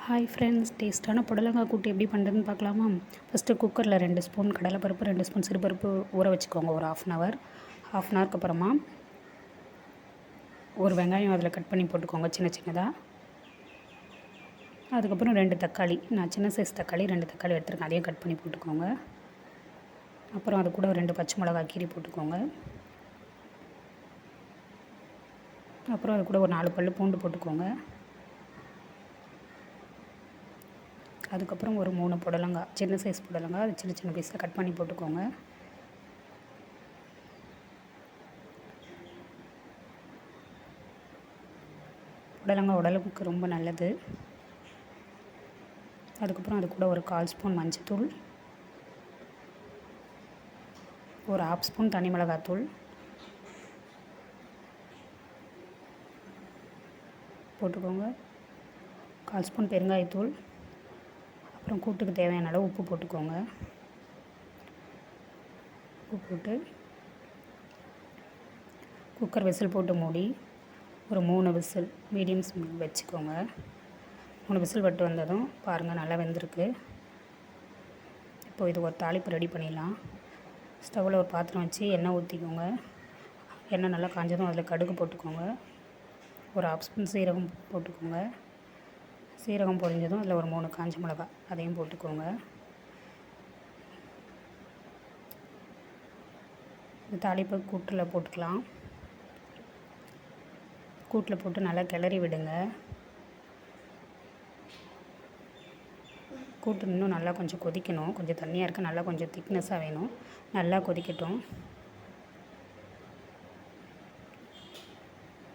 Hi friends, டேஸ்ட்டான புடலங்காய் கூட்டு எப்படி பண்ணுறதுன்னு பார்க்கலாமா? ஃபஸ்ட்டு குக்கரில் 2 ஸ்பூன் கடலைப்பருப்பு, 2 ஸ்பூன் சிறுபருப்பு ஊற வச்சுக்கோங்க ஒரு ½ ஹவர். ½ ஹவருக்கு அப்புறமா ஒரு வெங்காயம் அதில் கட் பண்ணி போட்டுக்கோங்க சின்ன சின்னதாக. அதுக்கப்புறம் 2 தக்காளி, நான் சின்ன சைஸ் தக்காளி 2 தக்காளி எடுத்துருக்கேன், அதையும் கட் பண்ணி போட்டுக்கோங்க. அப்புறம் அது கூட 2 பச்சை மிளகாய் கீரி போட்டுக்கோங்க. அப்புறம் அது கூட ஒரு 4 பல் பூண்டு போட்டுக்கோங்க. அதுக்கப்புறம் ஒரு 3 புடலங்காய், சின்ன சைஸ் புடலங்காய், அது சின்ன சின்ன பீஸில் கட் பண்ணி போட்டுக்கோங்க. புடலங்காய் உடலுக்கு ரொம்ப நல்லது. அதுக்கப்புறம் அது கூட ஒரு 1/4 ஸ்பூன் மஞ்சள்தூள், ஒரு ½ ஸ்பூன் தனி மிளகாத்தூள் போட்டுக்கோங்க. 1/4 ஸ்பூன் பெருங்காயத்தூள். அப்புறம் கூட்டுக்கு தேவையான அளவு உப்பு போட்டுக்கோங்க. உப்பு போட்டு குக்கர் விசில் போட்டு மூடி ஒரு 3 விசில் மீடியம் ஸ்பீட் வச்சுக்கோங்க. 3 விசில் விட்டு வந்ததும் பாருங்கள், நல்லா வெந்திருக்கு. இப்போது இது ஒரு தாளிப்பு ரெடி பண்ணிடலாம். ஸ்டவ்வில் ஒரு பாத்திரம் வச்சு எண்ணெய் ஊற்றிக்கோங்க. எண்ணெய் நல்லா காஞ்சதும் அதில் கடுகு போட்டுக்கோங்க. ஒரு ½ ஸ்பூன் சீரகம் போட்டுக்கோங்க. சீரகம் பொரிஞ்சதும் அதில் ஒரு 3 காஞ்ச மிளகாய், அதையும் போட்டுக்கோங்க. இந்த தாளிப்பை கூட்டில் போட்டுக்கலாம். கூட்டில் போட்டு நல்லா கிளறி விடுங்க. கூட்டு இன்னும் நல்லா கொஞ்சம் கொதிக்கணும். கொஞ்சம் தண்ணியாக இருக்குது, நல்லா கொஞ்சம் திக்னஸாக வேணும். நல்லா கொதிக்கட்டும்.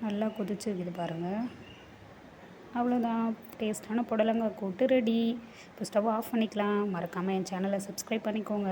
நல்லா கொதிச்சுருக்குது பாருங்கள். அவ்வளோதான், டேஸ்ட்டான புடலங்காய் கூட்டு ரெடி. இப்போ ஸ்டவ் ஆஃப் பண்ணிக்கலாம். மறக்காமல் என் சேனலை சப்ஸ்கிரைப் பண்ணிக்கோங்க.